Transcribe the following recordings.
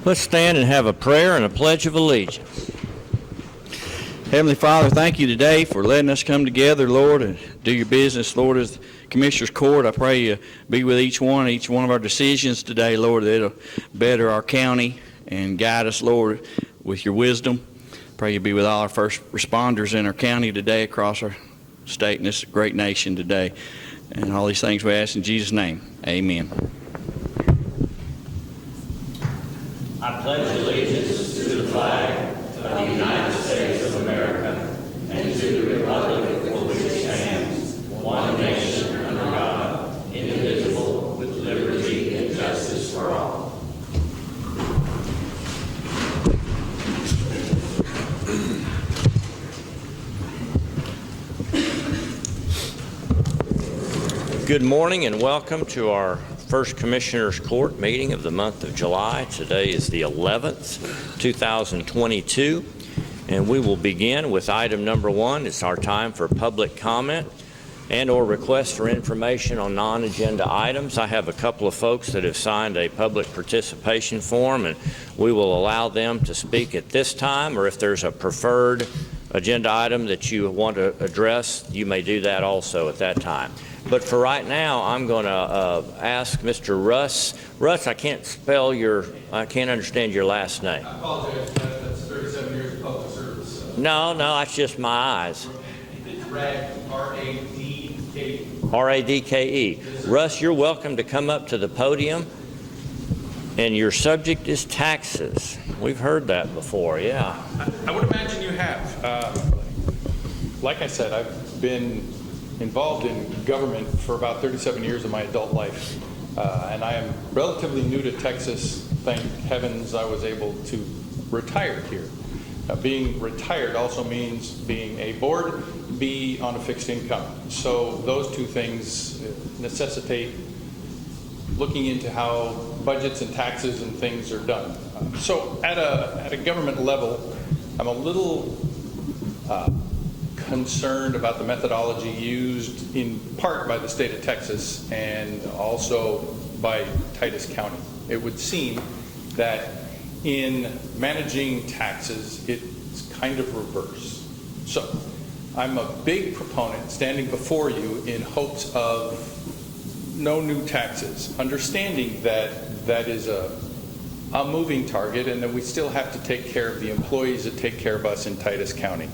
Let's stand and have a prayer and a pledge of allegiance. Heavenly Father, thank you today for letting us come together, Lord, and do your business, Lord, as Commissioner's Court. I pray you be with each one of our decisions today, Lord, that it'll better our county and guide us, Lord, with your wisdom. Pray you be with all our first responders in our county today, across our state and this great nation today. And all these things we ask in Jesus' name. Amen. I pledge allegiance to the flag of the United States of America and to the republic for which it stands, one nation under God, indivisible, with liberty and justice for all. Good morning and welcome to our First Commissioner's Court meeting of the month of July. Today is the 11th, 2022, and we will begin with item number 1. It's our time for public comment and or requests for information on non-agenda items. I have a couple of folks that have signed a public participation form, and we will allow them to speak at this time, or if there's a preferred agenda item that you want to address, you may do that also at that time. But for right now, I'm going to ask Mr. Russ. Russ, I can't understand your last name. I apologize, that's 37 years of public service. No, that's just my eyes. It's R-A-D-K-E. R-A-D-K-E. Russ, you're welcome to come up to the podium. And your subject is taxes. We've heard that before, yeah. I would imagine you have. Like I said, I've been involved in government for about 37 years of my adult life. And I am relatively new to Texas. Thank heavens I was able to retire here. Being retired also means being A, bored, B, on a fixed income. So those two things necessitate looking into how budgets and taxes and things are done. So at a government level, I'm a little concerned about the methodology used in part by the state of Texas and also by Titus County. It would seem that in managing taxes, it's kind of reverse. So I'm a big proponent standing before you in hopes of no new taxes, understanding that that is a moving target and that we still have to take care of the employees that take care of us in Titus County.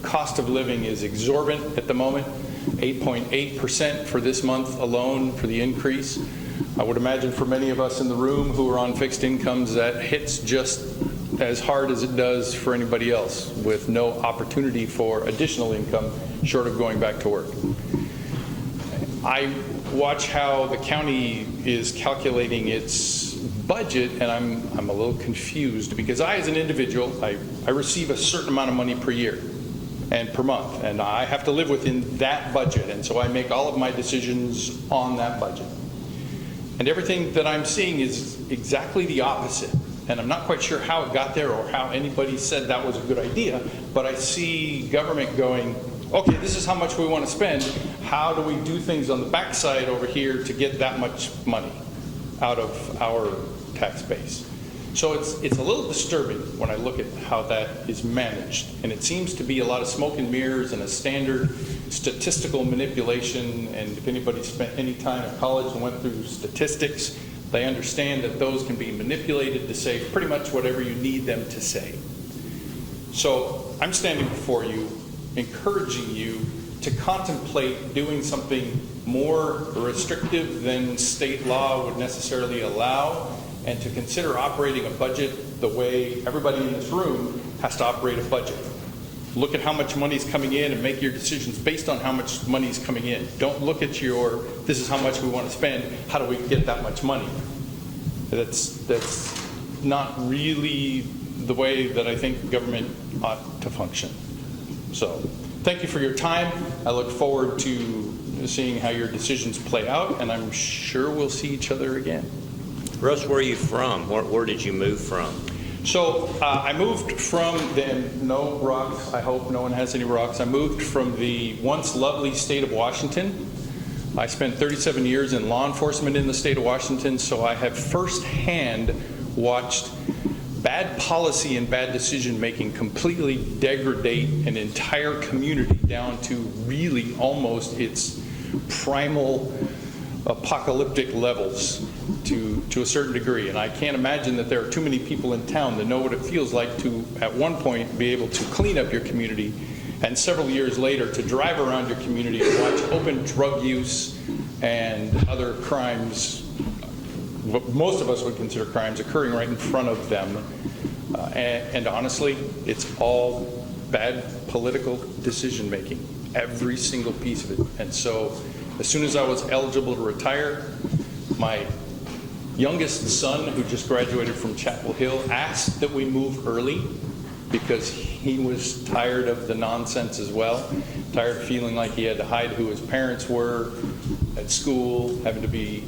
Cost of living is exorbitant at the moment, 8.8% for this month alone for the increase. I would imagine for many of us in the room who are on fixed incomes, that hits just as hard as it does for anybody else with no opportunity for additional income short of going back to work. I watch how the county is calculating its budget, and I'm a little confused because I, as an individual, I receive a certain amount of money per year and per month, and I have to live within that budget, and so I make all of my decisions on that budget. And everything that I'm seeing is exactly the opposite, and I'm not quite sure how it got there or how anybody said that was a good idea, but I see government going, okay, this is how much we want to spend. How do we do things on the backside over here to get that much money out of our tax base? So it's a little disturbing when I look at how that is managed. And it seems to be a lot of smoke and mirrors and a standard statistical manipulation. And if anybody spent any time at college and went through statistics, they understand that those can be manipulated to say pretty much whatever you need them to say. So I'm standing before you, encouraging you to contemplate doing something more restrictive than state law would necessarily allow, and to consider operating a budget the way everybody in this room has to operate a budget. Look at how much money is coming in and make your decisions based on how much money is coming in. Don't look at this is how much we want to spend, how do we get that much money? That's not really the way that I think government ought to function. So thank you for your time. I look forward to seeing how your decisions play out, and I'm sure we'll see each other again. Russ, where are you from? Where did you move from? So I moved from no rocks, I hope no one has any rocks. I moved from the once lovely state of Washington. I spent 37 years in law enforcement in the state of Washington, so I have firsthand watched bad policy and bad decision-making completely degrade an entire community down to really almost its primal apocalyptic levels to a certain degree. And I can't imagine that there are too many people in town that know what it feels like to, at one point, be able to clean up your community, and several years later to drive around your community and watch open drug use and other crimes, what most of us would consider crimes, occurring right in front of them. And honestly, it's all bad political decision making, every single piece of it. And so as soon as I was eligible to retire, my youngest son, who just graduated from Chapel Hill, asked that we move early because he was tired of the nonsense as well, tired of feeling like he had to hide who his parents were at school, having to be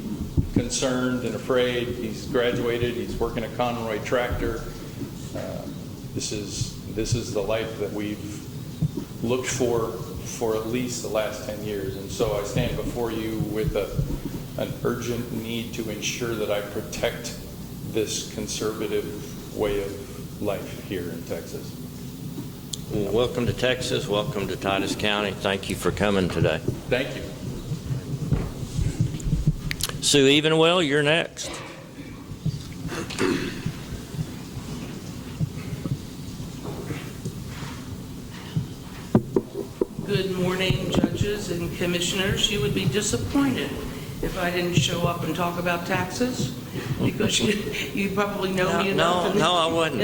concerned and afraid. He's graduated, he's working a Conroy tractor. This is the life that we've looked for at least the last 10 years. And so I stand before you with an urgent need to ensure that I protect this conservative way of life here in Texas. Well, welcome to Texas. Welcome to Titus County. Thank you for coming today. Thank you. Sue Evenwell, you're next. Good morning, judges and commissioners. You would be disappointed if I didn't show up and talk about taxes, because you probably know me enough No, I wouldn't.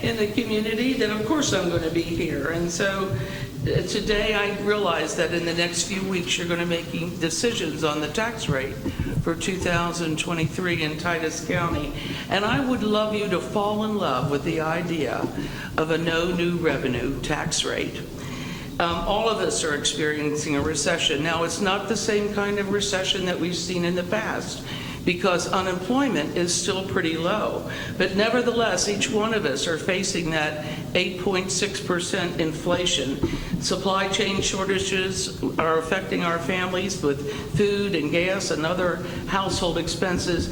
in the community that of course I'm going to be here. And so today I realize that in the next few weeks you're going to be making decisions on the tax rate for 2023 in Titus County. And I would love you to fall in love with the idea of a no new revenue tax rate. All of us are experiencing a recession. Now, it's not the same kind of recession that we've seen in the past, because unemployment is still pretty low. But nevertheless, each one of us are facing that 8.6% inflation. Supply chain shortages are affecting our families with food and gas and other household expenses.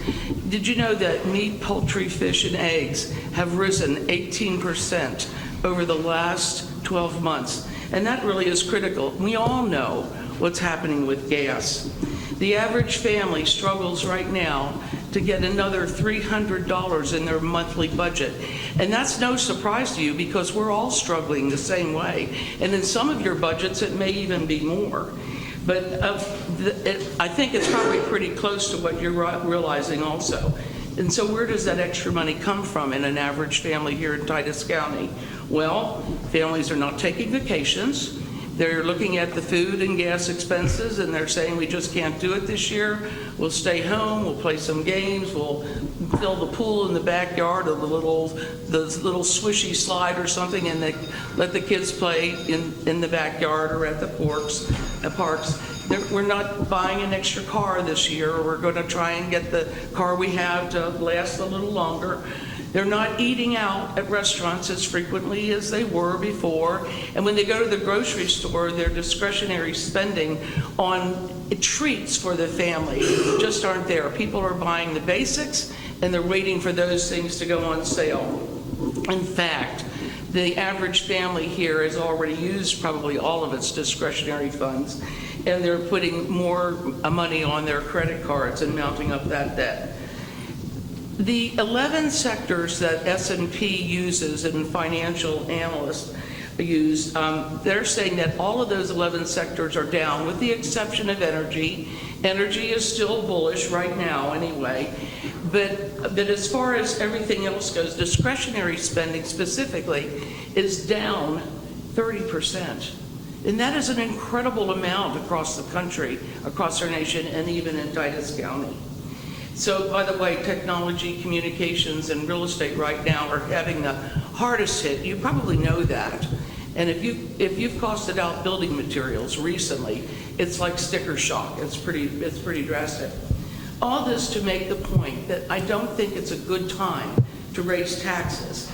Did you know that meat, poultry, fish, and eggs have risen 18% over the last 12 months? And that really is critical. We all know what's happening with gas. The average family struggles right now to get another $300 in their monthly budget. And that's no surprise to you, because we're all struggling the same way. And in some of your budgets, it may even be more. But I think it's probably pretty close to what you're realizing also. And so where does that extra money come from in an average family here in Titus County? Well, families are not taking vacations. They're looking at the food and gas expenses, and they're saying, we just can't do it this year. We'll stay home, we'll play some games, we'll fill the pool in the backyard, or the little swishy slide or something, and they let the kids play in the backyard or at the parks. We're not buying an extra car this year, or we're going to try and get the car we have to last a little longer. They're not eating out at restaurants as frequently as they were before. And when they go to the grocery store, their discretionary spending on treats for the family just aren't there. People are buying the basics, and they're waiting for those things to go on sale. In fact, the average family here has already used probably all of its discretionary funds, and they're putting more money on their credit cards and mounting up that debt. The 11 sectors that S&P uses and financial analysts use, they're saying that all of those 11 sectors are down, with the exception of energy. Energy is still bullish right now anyway. But as far as everything else goes, discretionary spending specifically is down 30%. And that is an incredible amount across the country, across our nation, and even in Titus County. So, by the way, technology, communications, and real estate right now are having the hardest hit. You probably know that. And if you've costed out building materials recently, it's like sticker shock. It's pretty drastic. All this to make the point that I don't think it's a good time to raise taxes.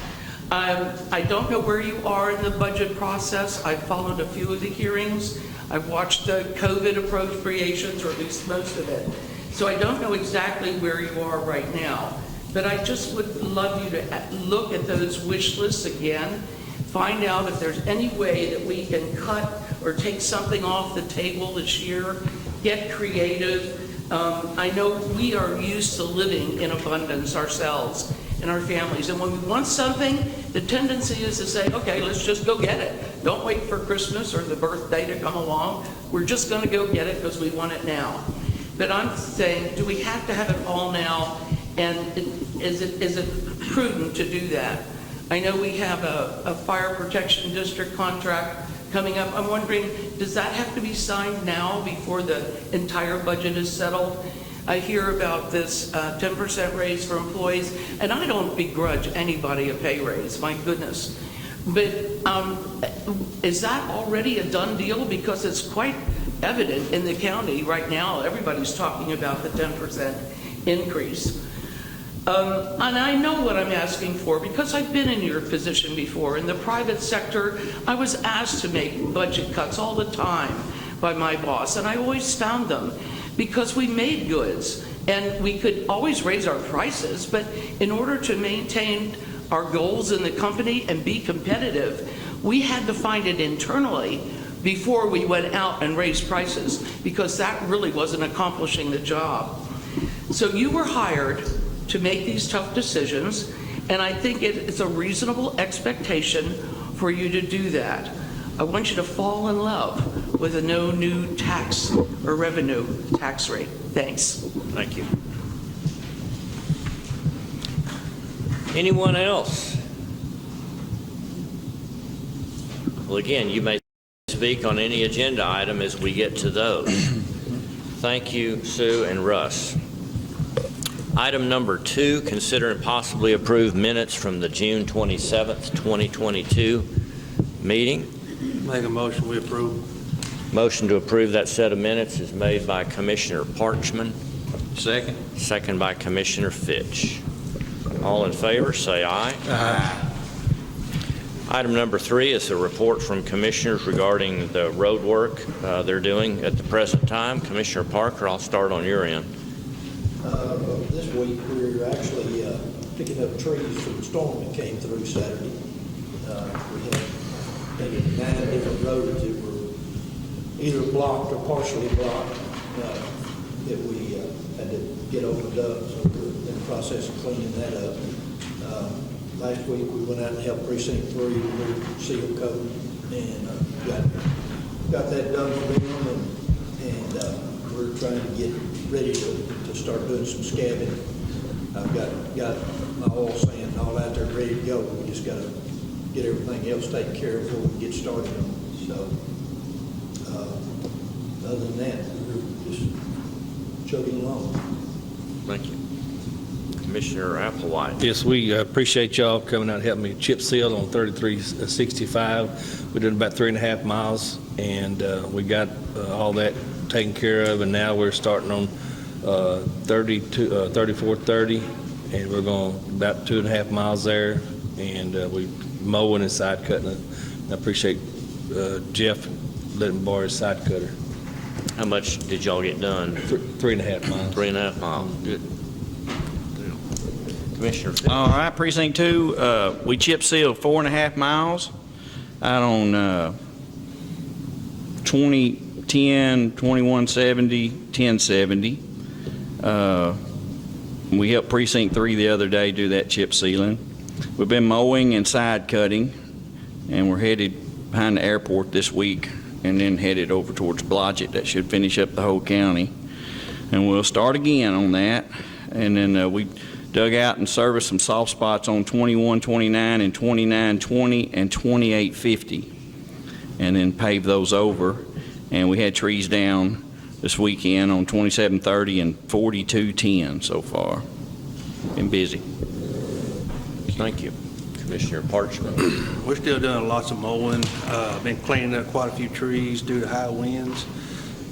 I don't know where you are in the budget process. I've followed a few of the hearings. I've watched the COVID appropriations, or at least most of it. So I don't know exactly where you are right now. but I just would love you to look at those wish lists again, find out if there's any way that we can cut or take something off the table this year, get creative. I know we are used to living in abundance ourselves and our families, and when we want something, the tendency is to say, okay, let's just go get it. Don't wait for Christmas or the birthday to come along. We're just going to go get it because we want it now. But I'm saying, do we have to have it all now, and is it prudent to do that? I know we have a fire protection district contract coming up. I'm wondering, does that have to be signed now before the entire budget is settled? I hear about this 10% raise for employees, and I don't begrudge anybody a pay raise, my goodness. But is that already a done deal? Because it's quite evident in the county right now. Everybody's talking about the 10% increase. And I know what I'm asking for because I've been in your position before. In the private sector, I was asked to make budget cuts all the time by my boss, and I always found them because we made goods and we could always raise our prices, but in order to maintain our goals in the company and be competitive, we had to find it internally before we went out and raised prices, because that really wasn't accomplishing the job. So you were hired to make these tough decisions, and I think it's a reasonable expectation for you to do that. I want you to fall in love with a no new tax or revenue tax rate. Thanks. Thank you. Anyone else? Well, again, you may speak on any agenda item as we get to those. Thank you, Sue and Russ. Item number 2, consider and possibly approve minutes from the June 27th, 2022 meeting. Make a motion, we approve. Motion to approve that set of minutes is made by Commissioner Parchman. Second. Second by Commissioner Fitch. All in favor, say aye. Aye. Item number 3 is a report from commissioners regarding the road work they're doing at the present time. Commissioner Parker, I'll start on your end. This week, we're actually picking up trees from the storm that came through Saturday. We had maybe 9 different roads that were either blocked or partially blocked that we had to get opened up. So we're in the process of cleaning that up. Last week, we went out and helped Precinct 3 remove seal coat and got that done for them, and we're trying to get ready to start doing some scabbing. I've got my oil sand and all out there ready to go. We just got to get everything else taken care of before we get started on it. So, other than that, we're just chugging along. Thank you. Commissioner Applewhite. Yes, we appreciate y'all coming out and helping me chip seal on 3365. We did about 3.5 miles, and we got all that taken care of, and now we're starting on 3430, and we're going about 2.5 miles there, and we mowing and side cutting. I appreciate Jeff letting me borrow his side cutter. How much did y'all get done? 3.5 miles. 3.5 miles. Good. Commissioner Fitch. All right, Precinct 2, we chip sealed 4.5 miles out on 2010, 2170, 1070. We helped Precinct 3 the other day do that chip sealing. We've been mowing and side cutting, and we're headed behind the airport this week and then headed over towards Blodgett. That should finish up the whole county. And we'll start again on that. And then we dug out and serviced some soft spots on 2129 and 2920 and 2850, and then paved those over. And we had trees down this weekend on 2730 and 4210 so far. Been busy. Thank you. Commissioner Parchman. We're still doing lots of mowing. Been cleaning up quite a few trees due to high winds.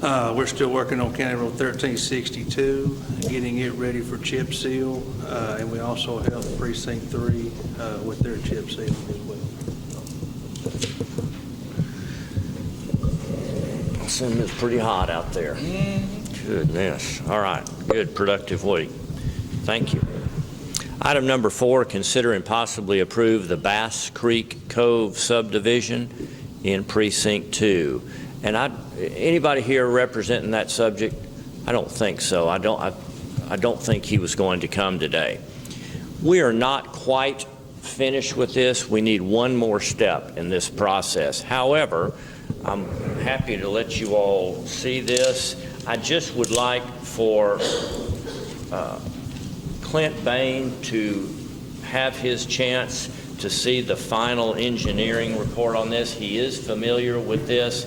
We're still working on County Road 1362, getting it ready for chip seal, and we also help Precinct 3 with their chip seal as well. I assume it's pretty hot out there. Goodness. All right. Good, productive week. Thank you. Item number 4, consider and possibly approve the Bass Creek Cove subdivision in Precinct 2. And anybody here representing that subject? I don't think so. I don't think he was going to come today. We are not quite finished with this. We need one more step in this process. However, I'm happy to let you all see this. I just would like for Clint Bain to have his chance to see the final engineering report on this. He is familiar with this,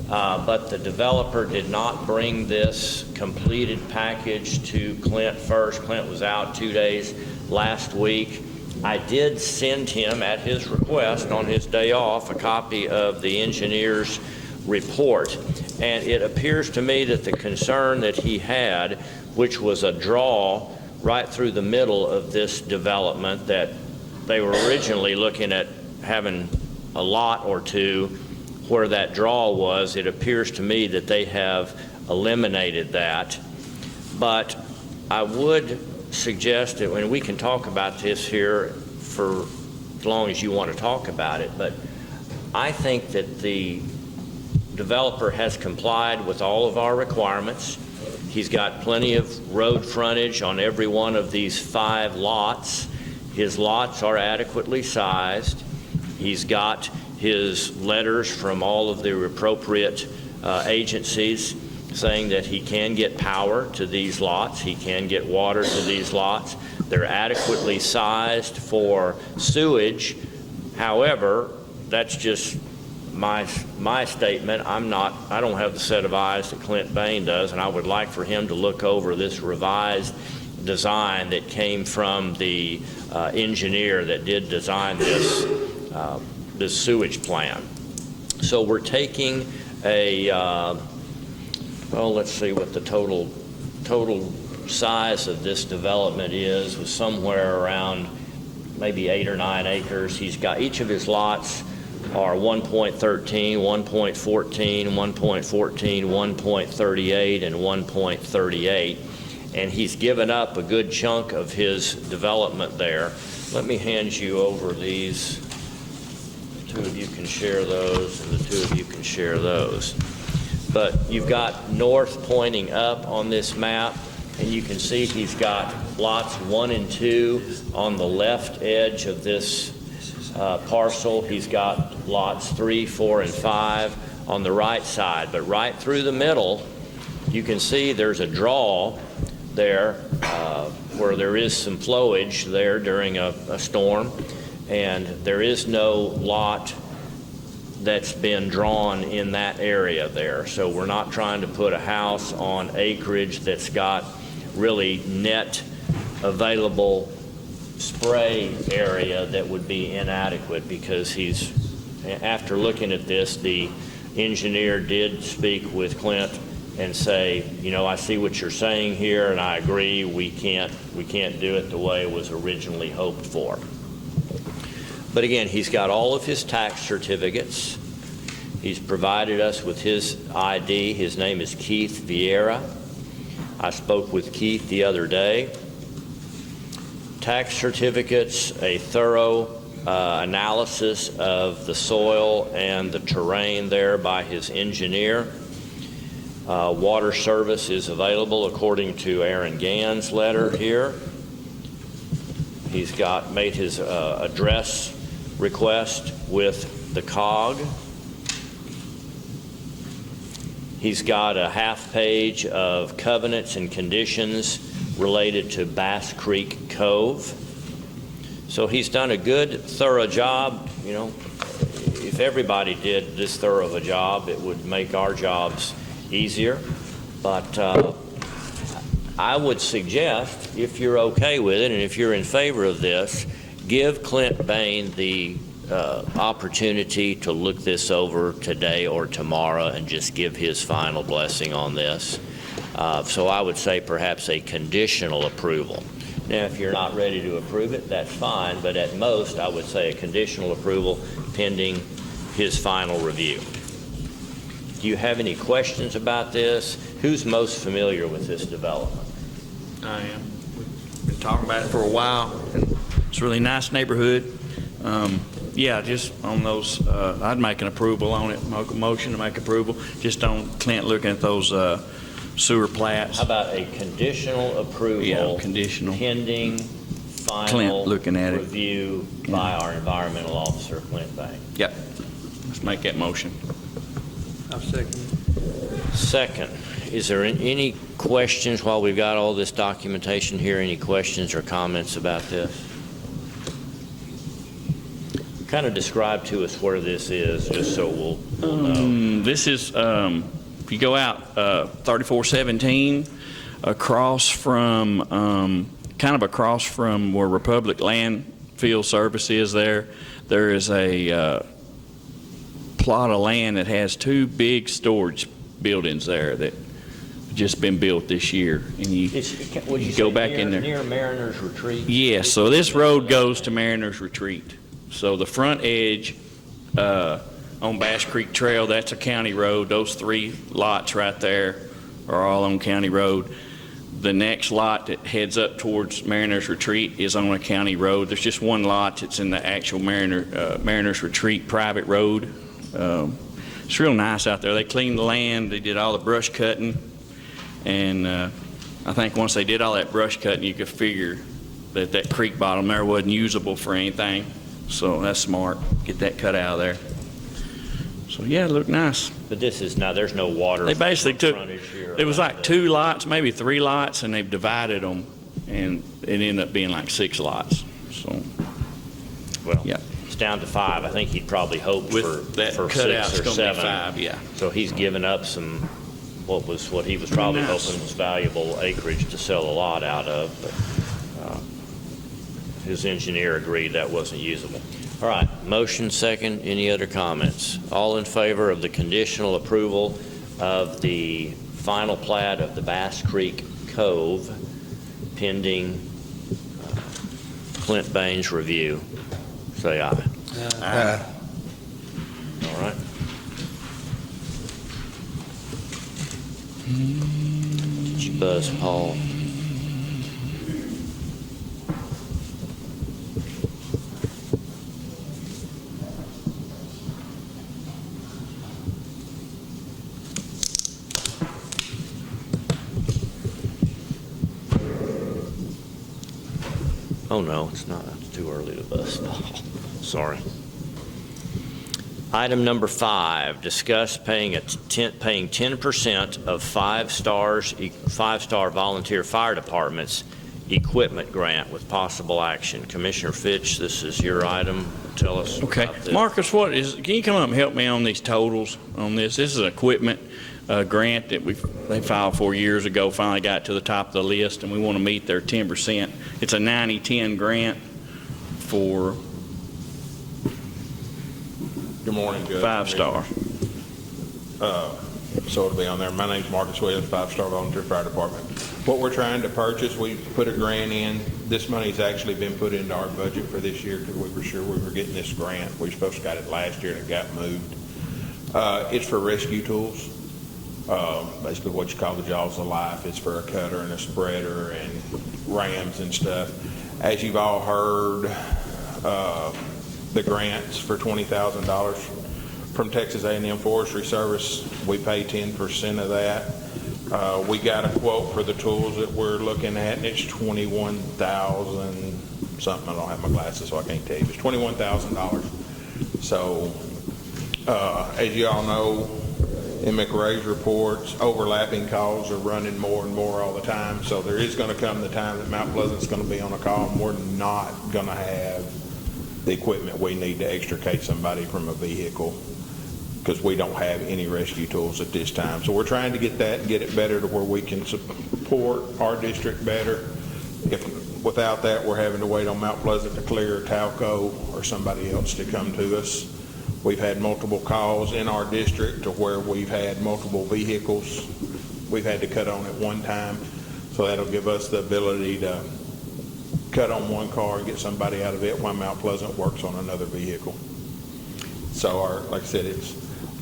but the developer did not bring this completed package to Clint first. Clint was out 2 days last week. I did send him, at his request, on his day off, a copy of the engineer's report. And it appears to me that the concern that he had, which was a draw right through the middle of this development, that they were originally looking at having a lot or two where that draw was, it appears to me that they have eliminated that. But I would suggest that, when we can talk about this here for as long as you want to talk about it, but I think that the developer has complied with all of our requirements. He's got plenty of road frontage on every one of these 5 lots. His lots are adequately sized. He's got his letters from all of the appropriate agencies saying that he can get power to these lots, he can get water to these lots. They're adequately sized for sewage. However, that's just my statement. I don't have the set of eyes that Clint Bain does, and I would like for him to look over this revised design that came from the engineer that did design this this sewage plan. So we're taking a well, let's see what the total size of this development is. Was somewhere around maybe 8 or 9 acres. He's got, each of his lots are 1.13, 1.14, 1.14, 1.38, and 1.38. And he's given up a good chunk of his development there. Let me hand you over these. The 2 of you can share those, and the 2 of you can share those. But you've got north pointing up on this map, and you can see he's got lots 1 and 2 on the left edge of this parcel. He's got lots 3, 4, and 5 on the right side. But right through the middle, you can see there's a draw there where there is some flowage there during a storm, and there is no lot that's been drawn in that area there. So we're not trying to put a house on acreage that's got really net available spray area that would be inadequate, because after looking at this, the engineer did speak with Clint and say, you know, I see what you're saying here, and I agree, we can't do it the way it was originally hoped for. But again, he's got all of his tax certificates. He's provided us with his ID. His name is Keith Vieira. I spoke with Keith the other day. Tax certificates, a thorough analysis of the soil and the terrain there by his engineer. Water service is available according to Aaron Gann's letter here. He's made his address request with the COG. He's got a half page of covenants and conditions related to Bass Creek Cove. So he's done a good, thorough job. You know, if everybody did this thorough of a job, it would make our jobs easier. But I would suggest, if you're okay with it and if you're in favor of this, give Clint Bain the opportunity to look this over today or tomorrow and just give his final blessing on this. So I would say perhaps a conditional approval. Now, if you're not ready to approve it, that's fine, but at most I would say a conditional approval pending his final review. Do you have any questions about this? Who's most familiar with this development? I am. We've been talking about it for a while. And it's a really nice neighborhood. Yeah, just on those, I'd make an approval on it, make a motion to make approval, just on Clint looking at those sewer plats. How about a conditional approval? Yeah, conditional. Pending Clint final looking at it. review by our environmental officer, Clint Bank. Yep. Let's make that motion. I'll second. Second, is there any questions while we've got all this documentation here? Any questions or comments about this? Kind of describe to us where this is, just so we'll know. This is, if you go out 3417, across from, kind of across from where Republic Landfill Service is there is a plot of land that has two big storage buildings there that just been built this year. And you go back in there. Near Mariner's Retreat? Yes, so this road goes to Mariner's Retreat. So the front edge on Bass Creek Trail, that's a county road. Those 3 lots right there are all on county road. The next lot that heads up towards Mariner's Retreat is on a county road. There's just one lot that's in the actual Mariner's Retreat private road. It's real nice out there. They cleaned the land. They did all the brush cutting. And I think once they did all that brush cutting, you could figure that that creek bottom there wasn't usable for anything. So that's smart. Get that cut out of there. So yeah, it looked nice. But this is now, there's no water. They basically took, frontage here it was around like 2 lots, maybe 3 lots, and they've divided them, and it ended up being like 6 lots. So, Well, yeah. it's down to 5. I think he'd probably hoped With that for cutout, 6 it's or going to be 7. 5, yeah. So he's given up some, what he was probably Nice. hoping was valuable acreage to sell a lot out of, but his engineer agreed that wasn't usable. All right, motion second. Any other comments? All in favor of the conditional approval of the final plat of the Bass Creek Cove pending Clint Bain's review, say aye. Aye. All right. Did you buzz Paul? Oh, no, it's not. It's too early to buzz Paul. Sorry. Item number 5, discuss paying 10% of 5-star volunteer fire departments equipment grant with possible action. Commissioner Fitch, this is your item. Tell us Okay. about this. Marcus, can you come up and help me on these totals on this? This is an equipment grant that they filed 4 years ago, finally got to the top of the list, and we want to meet their 10%. It's a 90-10 grant for Good morning, Judge. 5-star. So it'll be on there. My name's Marcus Williams, 5-star volunteer fire department. What we're trying to purchase, we put a grant in. This money's actually been put into our budget for this year because we were sure we were getting this grant. We were supposed to got it last year and it got moved. It's for rescue tools. Basically what you call the jaws of life. It's for a cutter and a spreader and rams and stuff. As you've all heard, the grants for $20,000 from Texas A&M Forestry Service, we pay 10% of that. We got a quote for the tools that we're looking at, and it's $21,000 something. I don't have my glasses, so I can't tell you. It's $21,000. So, as you all know, in McRae's reports, overlapping calls are running more and more all the time. So there is going to come the time that Mount Pleasant's going to be on a call, and we're not going to have the equipment we need to extricate somebody from a vehicle because we don't have any rescue tools at this time. So we're trying to get that and get it better to where we can support our district better. If without that, we're having to wait on Mount Pleasant to clear Talco or somebody else to come to us. We've had multiple calls in our district to where we've had multiple vehicles we've had to cut on at one time. So that'll give us the ability to cut on one car and get somebody out of it while Mount Pleasant works on another vehicle. So like I said,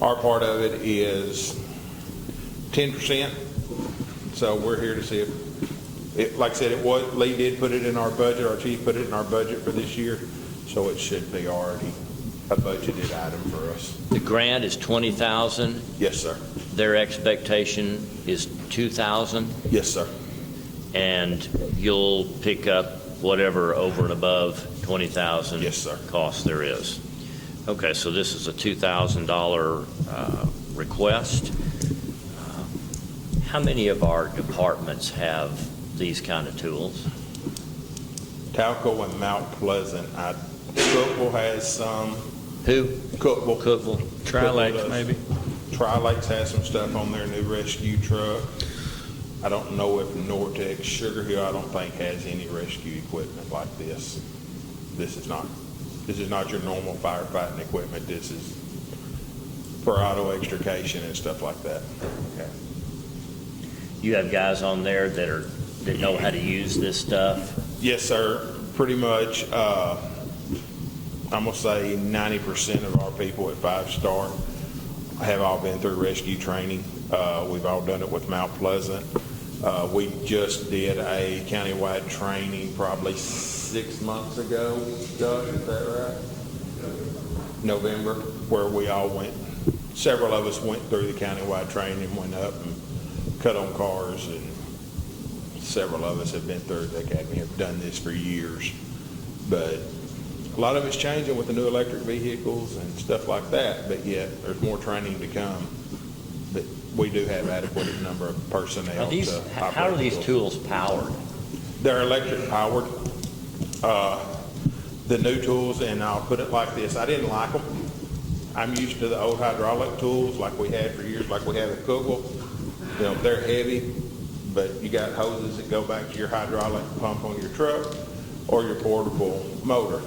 our part of it is 10%. So we're here to see if Like I said, Lee did put it in our budget, our chief put it in our budget for this year, so it should be already a budgeted item for us. The grant is $20,000. Yes, sir. Their expectation is $2,000, Yes, sir. and you'll pick up whatever over and above $20,000 Yes, sir. cost there is. Okay, so this is a $2,000 request. How many of our departments have these kind of tools? Talco and Mount Pleasant. Cookville has some. Who? Cookville. Cookville. Tri-Lakes, maybe? Tri-Lakes has some stuff on their new rescue truck. I don't know if Nortex, Sugar Hill, I don't think has any rescue equipment like this. This is not your normal firefighting equipment. This is for auto extrication and stuff like that. Okay. You have guys on there that know how to use this stuff? Yes, sir. Pretty much, I'm gonna say 90% of our people at 5-star have all been through rescue training. We've all done it with Mount Pleasant. We just did a countywide training probably 6 months ago, Doug, is that right? November, where we all went, several of us went through the countywide training, went up and cut on cars, and several of us have been through the academy, have done this for years. But a lot of it's changing with the new electric vehicles and stuff like that, but yet there's more training to come. But we do have adequate number of personnel to operate. How are these tools powered? They're electric powered. The new tools, and I'll put it like this, I didn't like them. I'm used to the old hydraulic tools like we had for years, like we have at Cookville. You know, they're heavy, but you got hoses that go back to your hydraulic pump on your truck or your portable motor.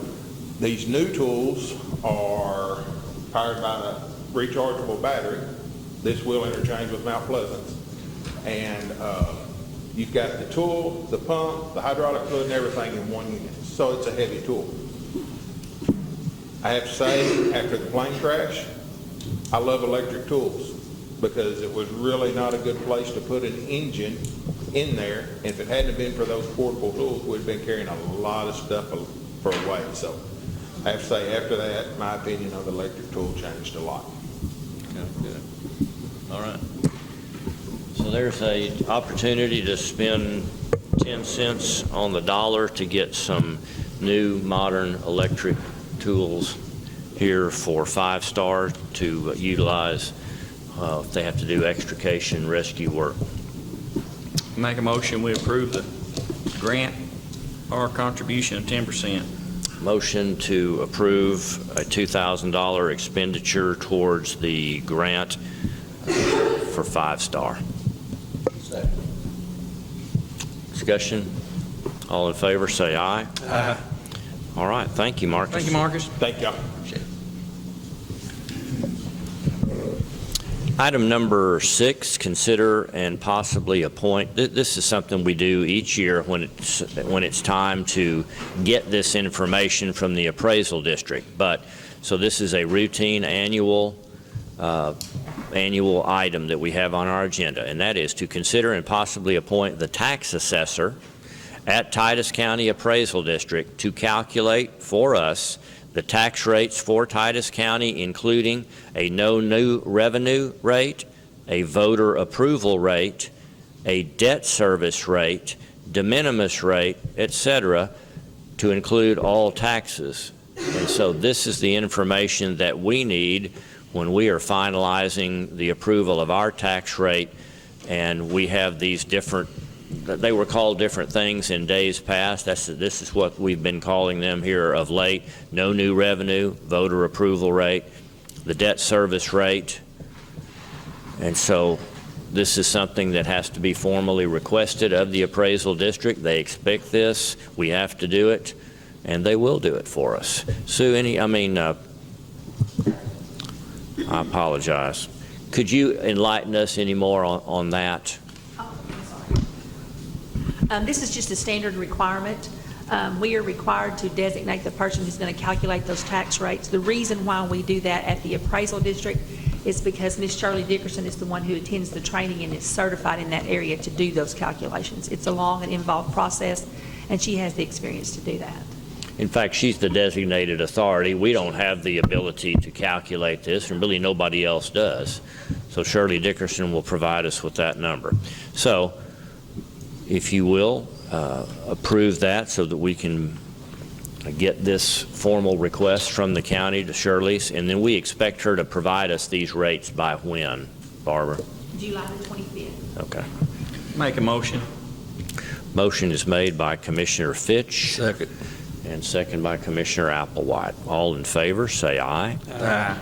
These new tools are powered by a rechargeable battery. This will interchange with Mount Pleasant's. And you've got the tool, the pump, the hydraulic fluid, and everything in one unit. So it's a heavy tool. I have to say, after the plane crash, I love electric tools because it was really not a good place to put an engine in there. And if it hadn't been for those portable tools, we'd been carrying a lot of stuff for weight. So I have to say, after that, my opinion of the electric tool changed a lot. Good. All right. So there's a opportunity to spend 10 cents on the dollar to get some new modern electric tools here for 5-star to utilize if they have to do extrication rescue work. Make a motion, we approve the grant or contribution of 10%. Motion to approve a $2,000 expenditure towards the grant for 5-star. Second. Discussion? All in favor, say aye. Aye. All right, thank you, Marcus. Thank you, Marcus. Thank y'all. Item number 6, consider and possibly appoint. This is something we do each year when it's time to get this information from the appraisal district. So this is a routine annual item that we have on our agenda, and that is to consider and possibly appoint the tax assessor at Titus County Appraisal District to calculate for us the tax rates for Titus County, including a no new revenue rate, a voter approval rate, a debt service rate, de minimis rate, etc., to include all taxes. And so this is the information that we need when we are finalizing the approval of our tax rate, and we have these different, they were called different things in days past. This is what we've been calling them here of late. No new revenue, voter approval rate, the debt service rate. And so this is something that has to be formally requested of the appraisal district. They expect this. We have to do it, and they will do it for us. Sue, I apologize. Could you enlighten us any more on that? Oh, I'm sorry. This is just a standard requirement. We are required to designate the person who's going to calculate those tax rates. The reason why we do that at the appraisal district is because Miss Shirley Dickerson is the one who attends the training and is certified in that area to do those calculations. It's a long and involved process, and she has the experience to do that. In fact, she's the designated authority. We don't have the ability to calculate this, and really nobody else does. So Shirley Dickerson will provide us with that number. So if you will, approve that so that we can get this formal request from the county to Shirley's, and then we expect her to provide us these rates by when, Barbara? July the 25th. Okay. Make a motion. Motion is made by Commissioner Fitch. Second. And second by Commissioner Applewhite. All in favor, say aye. Aye.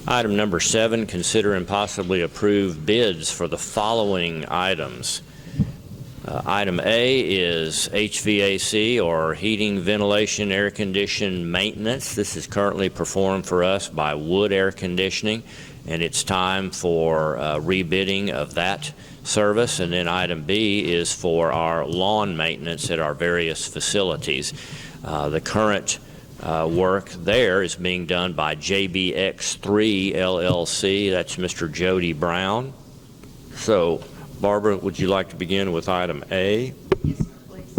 Item number 7, consider and possibly approve bids for the following items. Item A is HVAC, or heating, ventilation, air condition maintenance. This is currently performed for us by Wood Air Conditioning, and it's time for rebidding of that service. And then item B is for our lawn maintenance at our various facilities. The current work there is being done by JBX3 LLC. That's Mr. Jody Brown. So, Barbara, would you like to begin with item A? Yes, sir, please.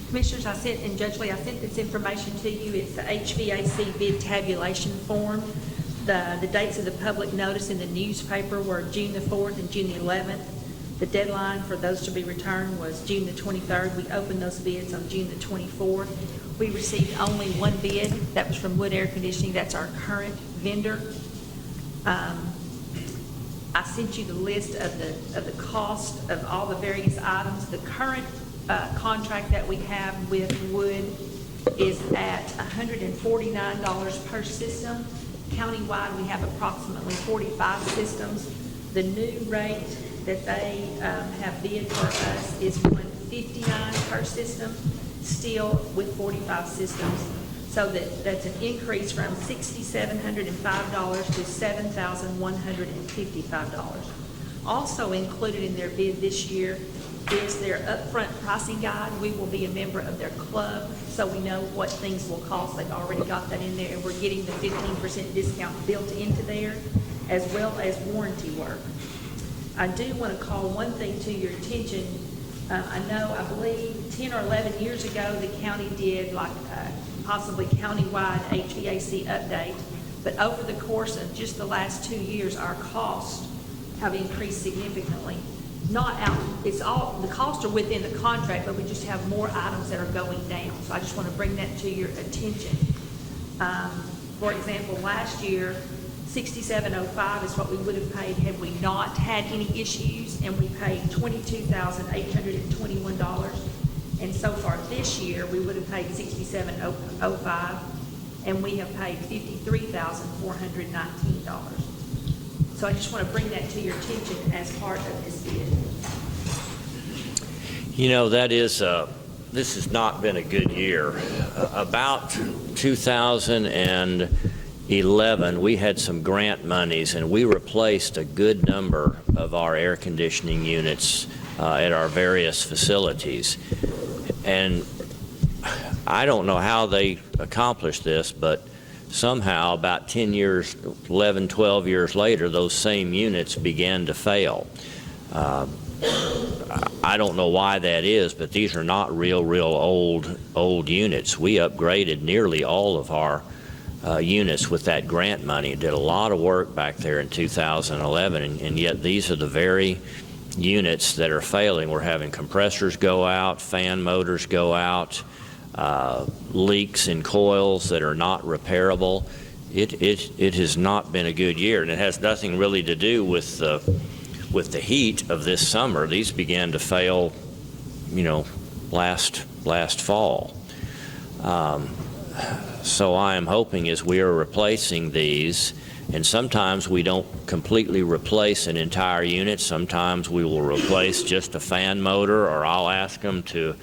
Commissioners, and Judge Lee, I sent this information to you. It's the HVAC bid tabulation form. The dates of the public notice in the newspaper were June the 4th and June the 11th. The deadline for those to be returned was June the 23rd. We opened those bids on June the 24th. We received only one bid. That was from Wood Air Conditioning. That's our current vendor. I sent you the list of the cost of all the various items. The current contract that we have with Wood is at $149 per system. Countywide, we have approximately 45 systems. The new rate that they have bid for us is $159 per system, still with 45 systems. So that's an increase from $6,705 to $7,155. Also included in their bid this year is their upfront pricing guide. We will be a member of their club, so we know what things will cost. They've already got that in there, and we're getting the 15% discount built into there, as well as warranty work. I do want to call one thing to your attention. I believe 10 or 11 years ago, the county did possibly countywide HVAC update, but over the course of just the last 2 years, our costs have increased significantly. The costs are within the contract, but we just have more items that are going down. So I just want to bring that to your attention. For example, last year, $67.05 is what we would have paid had we not had any issues, and we paid $22,821. And so far this year, we would have paid $67.05, and we have paid $53,419. So I just want to bring that to your attention as part of this bid. You know, this has not been a good year. About 2011, we had some grant monies, and we replaced a good number of our air conditioning units at our various facilities. And I don't know how they accomplished this, but somehow about 10 years, 11, 12 years later, those same units began to fail. I don't know why that is, but these are not real old units. We upgraded nearly all of our units with that grant money. Did a lot of work back there in 2011, and yet these are the very units that are failing. We're having compressors go out, fan motors go out, leaks in coils that are not repairable. It has not been a good year, and it has nothing really to do with the heat of this summer. These began to fail, last fall. So I am hoping as we are replacing these, and sometimes we don't completely replace an entire unit. Sometimes we will replace just a fan motor, or I'll ask them to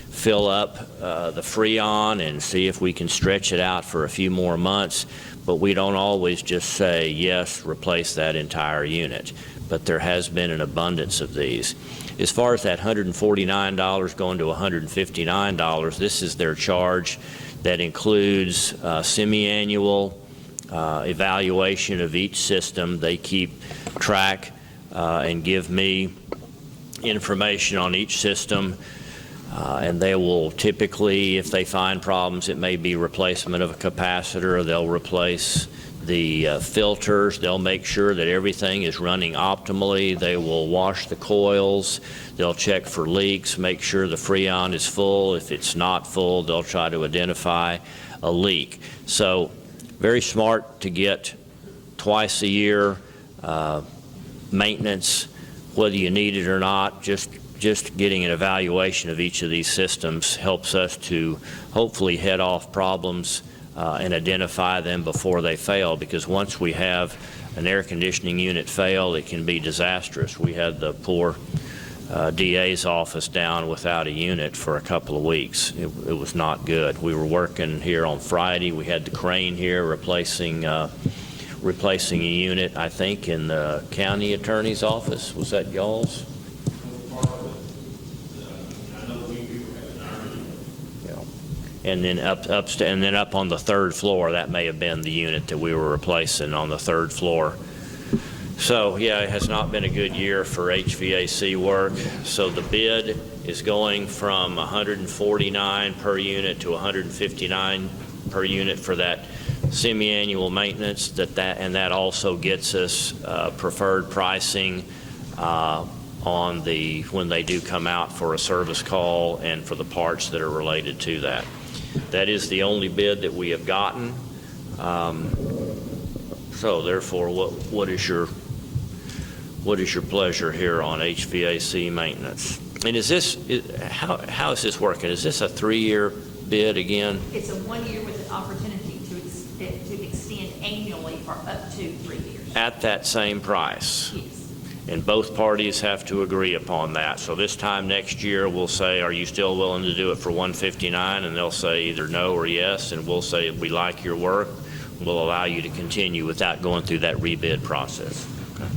fill up the Freon and see if we can stretch it out for a few more months. But we don't always just say, yes, replace that entire unit. But there has been an abundance of these. As far as that $149 going to $159, this is their charge. that includes semi-annual evaluation of each system. They keep track and give me information on each system, and they will typically, if they find problems, it may be replacement of a capacitor, they'll replace the filters, they'll make sure that everything is running optimally, they will wash the coils, they'll check for leaks, make sure the Freon is full. If it's not full, they'll try to identify a leak. So very smart to get twice a year maintenance, whether you need it or not. Just getting an evaluation of each of these systems helps us to hopefully head off problems and identify them before they fail, because once we have an air conditioning unit fail, it can be disastrous. We had the poor DA's office down without a unit for a couple of weeks. It was not good. We were working here on Friday. We had the crane here replacing a unit, I think, in the county attorney's office. Was that y'all's? And then up on the third floor, that may have been the unit that we were replacing on the third floor. So yeah, it has not been a good year for HVAC work. So the bid is going from 149 per unit to 159 per unit for that semi-annual maintenance. And that also gets us preferred pricing on when they do come out for a service call and for the parts that are related to that. That is the only bid that we have gotten. So therefore, what is your pleasure here on HVAC maintenance? And how is this working? Is this a 3-year bid again? It's a 1 year with an opportunity to extend annually for up to 3 years. At that same price? Yes. And both parties have to agree upon that. So this time next year, we'll say, are you still willing to do it for $159? And they'll say either no or yes, and we'll say, we like your work. We'll allow you to continue without going through that rebid process. Okay.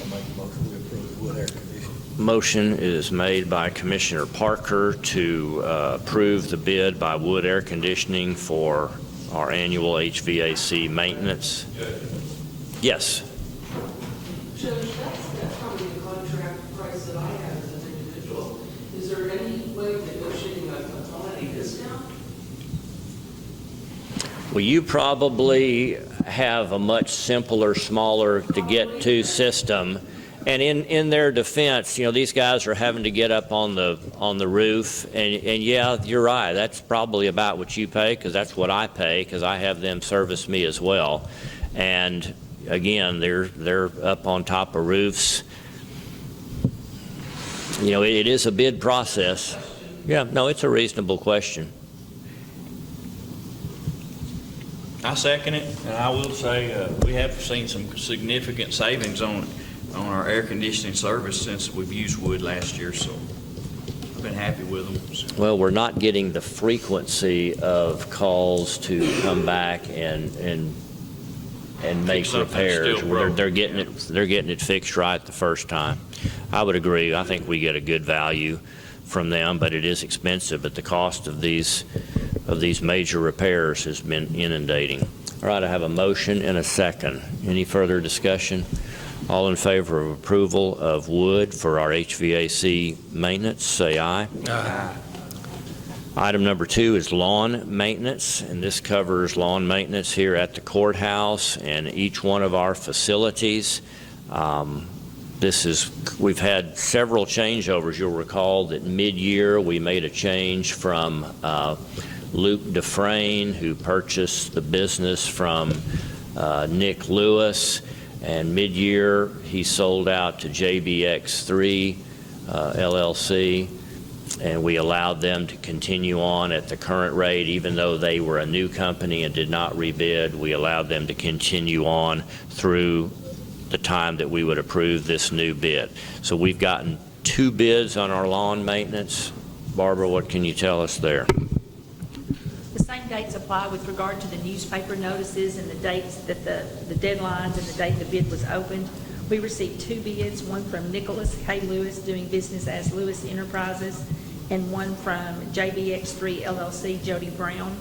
I'll make a motion to approve wood air conditioning. Motion is made by Commissioner Parker to approve the bid by Wood Air Conditioning for our annual HVAC maintenance. Yes. Judge, that's probably the contract price that I have as an individual. Is there any way of negotiating a quantity discount? Well, you probably have a much simpler, smaller to get to system. And in their defense, these guys are having to get up on the roof, and yeah, you're right. That's probably about what you pay, because that's what I pay, because I have them service me as well. And again, they're up on top of roofs. It is a bid process. Yeah, no, it's a reasonable question. I second it, and I will say we have seen some significant savings on our air conditioning service since we've used wood last year, so I've been happy with them. So. Well, we're not getting the frequency of calls to come back and make repairs. They're getting it fixed right the first time. I would agree. I think we get a good value from them, but it is expensive. But the cost of these major repairs has been inundating. All right, I have a motion and a second. Any further discussion? All in favor of approval of wood for our HVAC maintenance, say aye. Aye. Item number 2 is lawn maintenance, and this covers lawn maintenance here at the courthouse and each one of our facilities. We've had several changeovers. You'll recall that mid-year we made a change from Luke Dufresne, who purchased the business from Nick Lewis. And mid-year, he sold out to JBX3 LLC, and we allowed them to continue on at the current rate. Even though they were a new company and did not rebid, we allowed them to continue on through the time that we would approve this new bid. So we've gotten 2 bids on our lawn maintenance. Barbara, what can you tell us there? The same dates apply with regard to the newspaper notices and the dates that the deadlines and the date the bid was opened. We received 2 bids, one from Nicholas K. Lewis, doing business as Lewis Enterprises, and one from JBX3 LLC, Jody Brown.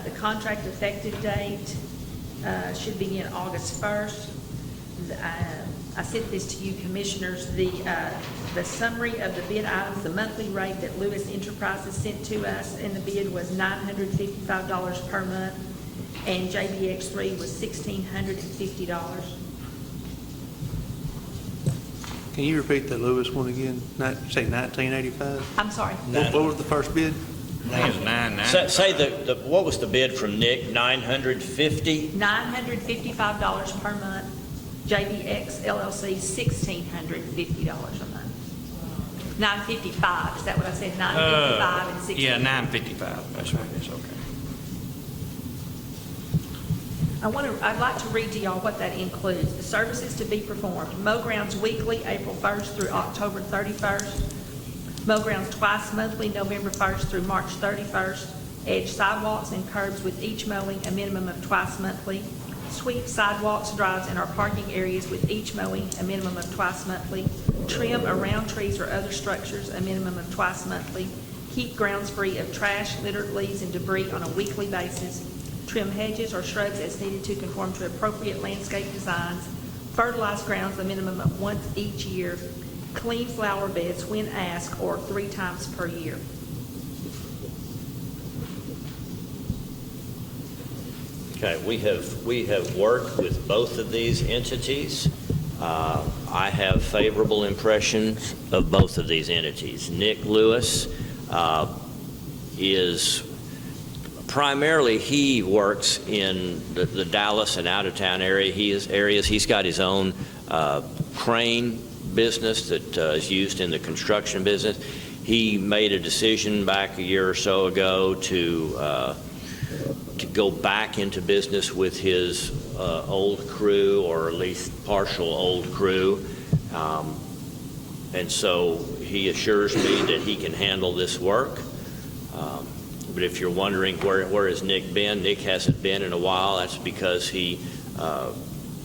The contract effective date should begin August 1st. I sent this to you, Commissioners. The summary of the bid items, the monthly rate that Lewis Enterprises sent to us in the bid was $955 per month, and JBX3 was $1,650. Can you repeat the Lewis one again? Say 1985? I'm sorry. What was the first bid? Say what was the bid from Nick? $950? $955 per month. JBX LLC, $1,650 a month. $955, is that what I said? $955 and $1,650. Yeah, $955, that's right, it's okay. I'd like to read to y'all what that includes. The services to be performed: mow grounds weekly, April 1st through October 31st. Mow grounds twice monthly, November 1st through March 31st. Edge sidewalks and curbs with each mowing a minimum of twice monthly. Sweep sidewalks, drives, and our parking areas with each mowing a minimum of twice monthly. Trim around trees or other structures a minimum of twice monthly. Keep grounds free of trash, litter, leaves, and debris on a weekly basis. Trim hedges or shrubs as needed to conform to appropriate landscape designs. Fertilize grounds a minimum of once each year. Clean flower beds when asked, or 3 times per year. Okay, we have worked with both of these entities. I have favorable impressions of both of these entities. Nick Lewis is primarily, he works in the Dallas and out-of-town area. He's got his own crane business that is used in the construction business. He made a decision back a year or so ago to go back into business with his old crew, or at least partial old crew. And so he assures me that he can handle this work. But if you're wondering where has Nick been, Nick hasn't been in a while. That's because he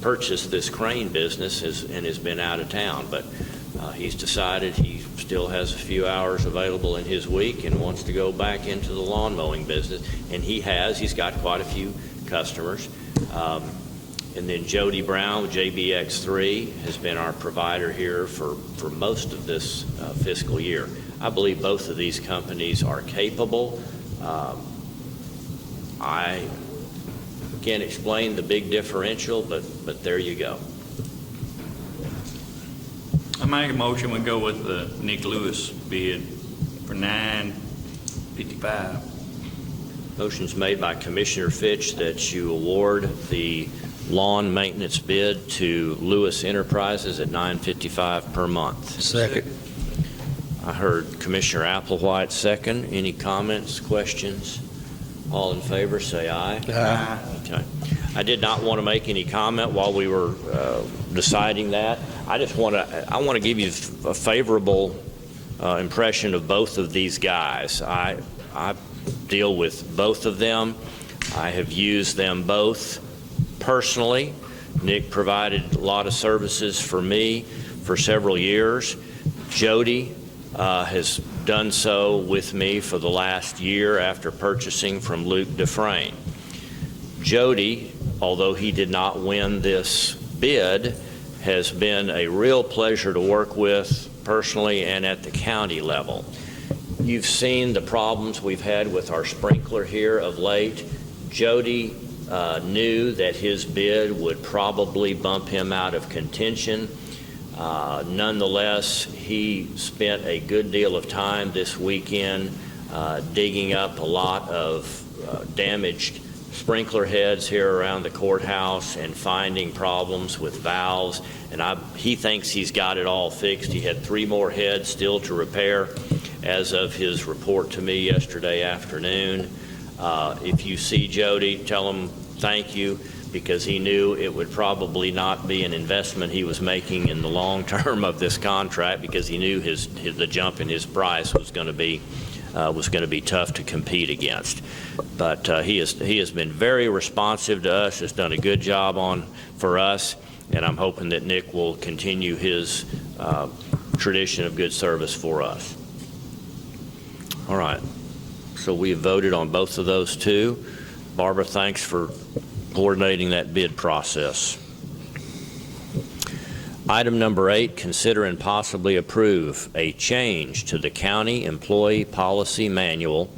purchased this crane business and has been out of town. But he's decided he still has a few hours available in his week and wants to go back into the lawn mowing business. And he's got quite a few customers. And then Jody Brown with JBX3 has been our provider here for most of this fiscal year. I believe both of these companies are capable. I can't explain the big differential, but there you go. I make a motion we go with the Nick Lewis bid for $955. Motion's made by Commissioner Fitch that you award the lawn maintenance bid to Lewis Enterprises at $955 per month. Second. I heard Commissioner Applewhite second. Any comments, questions? All in favor, say aye. Aye. Okay. I did not want to make any comment while we were deciding that. I want to give you a favorable impression of both of these guys. I deal with both of them. I have used them both personally. Nick provided a lot of services for me for several years. Jody has done so with me for the last year after purchasing from Luke Dufresne. Jody, although he did not win this bid, has been a real pleasure to work with personally and at the county level. You've seen the problems we've had with our sprinkler here of late. Jody knew that his bid would probably bump him out of contention. Nonetheless, he spent a good deal of time this weekend digging up a lot of damaged sprinkler heads here around the courthouse and finding problems with valves, and he thinks he's got it all fixed. He had 3 more heads still to repair as of his report to me yesterday afternoon. If you see Jody, tell him thank you, because he knew it would probably not be an investment he was making in the long term of this contract, because he knew the jump in his price was going to be tough to compete against. But he has been very responsive to us, has done a good job for us, and I'm hoping that Nick will continue his tradition of good service for us. All right, so we have voted on both of those two. Barbara, thanks for coordinating that bid process. Item number 8, consider and possibly approve a change to the county employee policy manual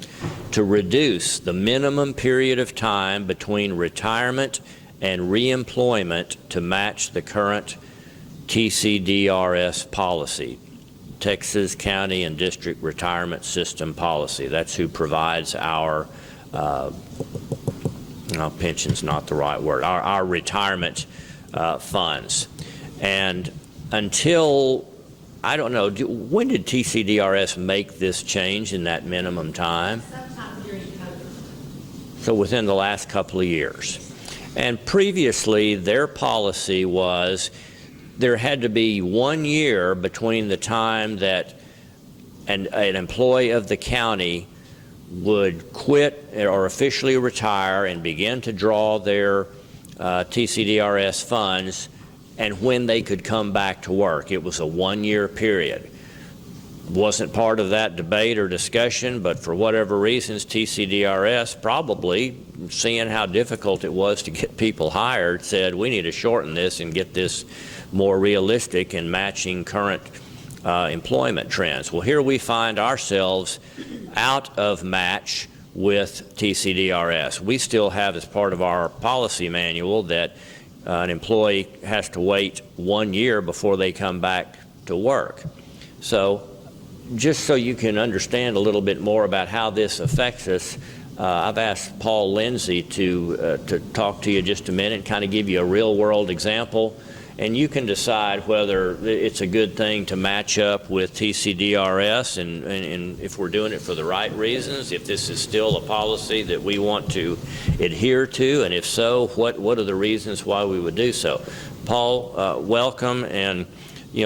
to reduce the minimum period of time between retirement and reemployment to match the current TCDRS policy, Texas County and District Retirement System policy. That's who provides our, no, pension's not the right word, our retirement funds. And until, I don't know, when did TCDRS make this change in that minimum time? Sometime during COVID. So within the last couple of years. And previously, their policy was there had to be 1 year between the time that an employee of the county would quit or officially retire and begin to draw their TCDRS funds and when they could come back to work. It was a 1-year period. Wasn't part of that debate or discussion, but for whatever reasons, TCDRS, probably seeing how difficult it was to get people hired, said we need to shorten this and get this more realistic and matching current employment trends. Well, here we find ourselves out of match with TCDRS. We still have as part of our policy manual that an employee has to wait 1 year before they come back to work. So just so you can understand a little bit more about how this affects us, I've asked Paul Lindsay to talk to you just a minute and kind of give you a real-world example, and you can decide whether it's a good thing to match up with TCDRS and if we're doing it for the right reasons, if this is still a policy that we want to adhere to, and if so, what are the reasons why we would do so. Paul, welcome, and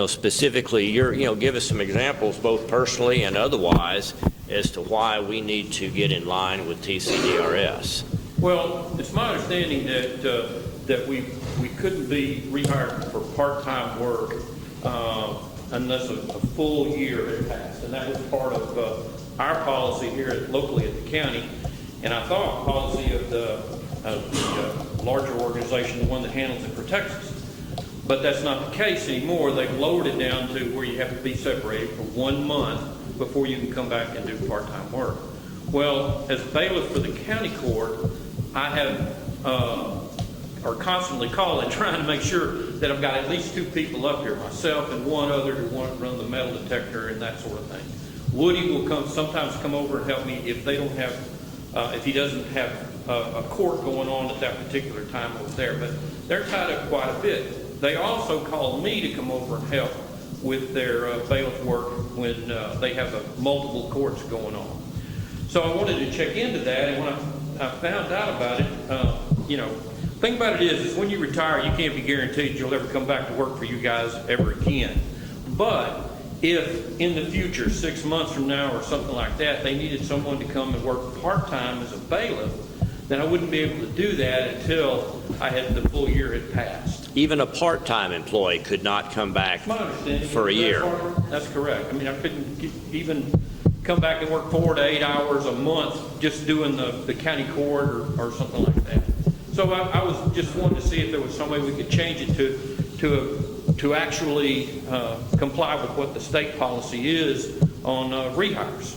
specifically, give us some examples, both personally and otherwise, as to why we need to get in line with TCDRS. Well, it's my understanding that we couldn't be rehired for part-time work unless a full year had passed, and that was part of our policy here locally at the county. And I thought policy of the larger organization, the one that handles it for Texas. But that's not the case anymore. They've lowered it down to where you have to be separated for 1 month before you can come back and do part-time work. Well, as bailiff for the county court, I have are constantly calling, trying to make sure that I've got at least 2 people up here, myself and one other who want to run the metal detector and that sort of thing. Woody will sometimes come over and help me if they don't have, if he doesn't have a court going on at that particular time over there. But they're tied up quite a bit. They also call me to come over and help with their bailiff work when they have multiple courts going on. So I wanted to check into that, and when I found out about it, the thing about it is when you retire, you can't be guaranteed you'll ever come back to work for you guys ever again. But if in the future, 6 months from now or something like that, they needed someone to come and work part-time as a bailiff, then I wouldn't be able to do that until I had the full year had passed. Even a part-time employee could not come back for a year. That's correct. I mean, I couldn't even come back and work 4 to 8 hours a month just doing the county court or something like that. So I was just wanting to see if there was some way we could change it to actually comply with what the state policy is on rehires.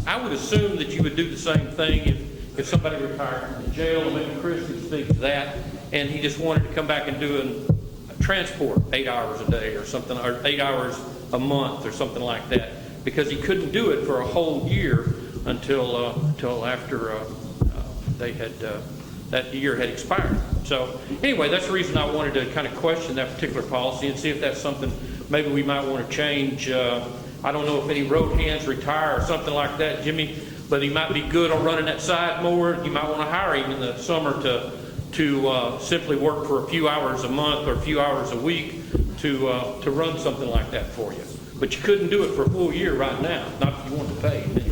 I would assume that you would do the same thing if somebody retired from the jail, and maybe Chris could speak to that, and he just wanted to come back and do a transport 8 hours a day or something, or 8 hours a month or something like that, because he couldn't do it for a whole year until after they had that year had expired. So anyway, that's the reason I wanted to kind of question that particular policy and see if that's something maybe we might want to change. I don't know if any road hands retire or something like that, Jimmy, but he might be good on running that side more. You might want to hire him in the summer to simply work for a few hours a month or a few hours a week to run something like that for you. But you couldn't do it for a full year right now, not if you wanted to pay anyway.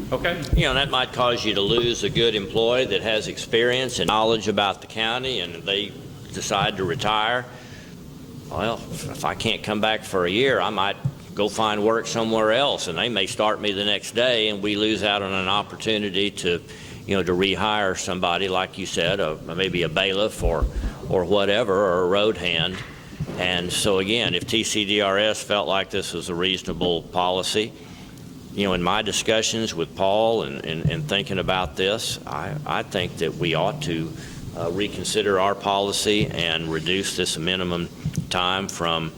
Okay? That might cause you to lose a good employee that has experience and knowledge about the county, and they decide to retire, well, if I can't come back for a year, I might go find work somewhere else, and they may start me the next day, and we lose out on an opportunity to, to rehire somebody, like you said, maybe a bailiff or whatever, or a road hand. And so again, if TCDRS felt like this was a reasonable policy, in my discussions with Paul and thinking about this, I think that we ought to reconsider our policy and reduce this minimum time from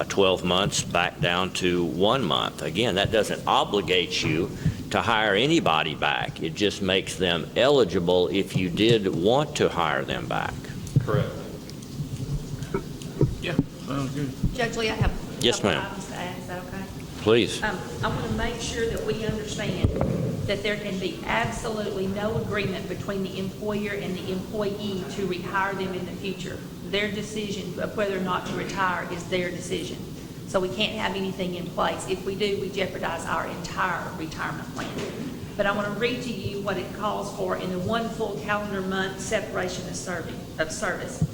12 months back down to 1 month. Again, that doesn't obligate you to hire anybody back. It just makes them eligible if you did want to hire them back. Correct. Yeah, sounds good. Judge Lee, I have a Yes, couple ma'am. items to add. Is that okay? Please. I want to make sure that we understand that there can be absolutely no agreement between the employer and the employee to rehire them in the future. Their decision of whether or not to retire is their decision. So we can't have anything in place. If we do, we jeopardize our entire retirement plan. But I want to read to you what it calls for in the 1 full calendar month separation of service.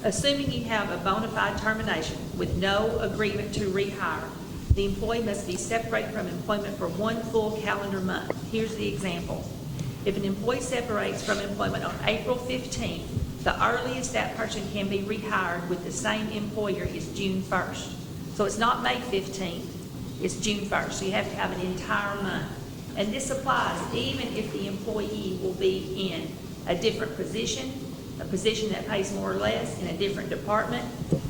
Assuming you have a bona fide termination with no agreement to rehire, the employee must be separated from employment for 1 full calendar month. Here's the example. If an employee separates from employment on April 15th, the earliest that person can be rehired with the same employer is June 1st. So it's not May 15th, it's June 1st. So you have to have an entire month. And this applies even if the employee will be in a different position, a position that pays more or less in a different department,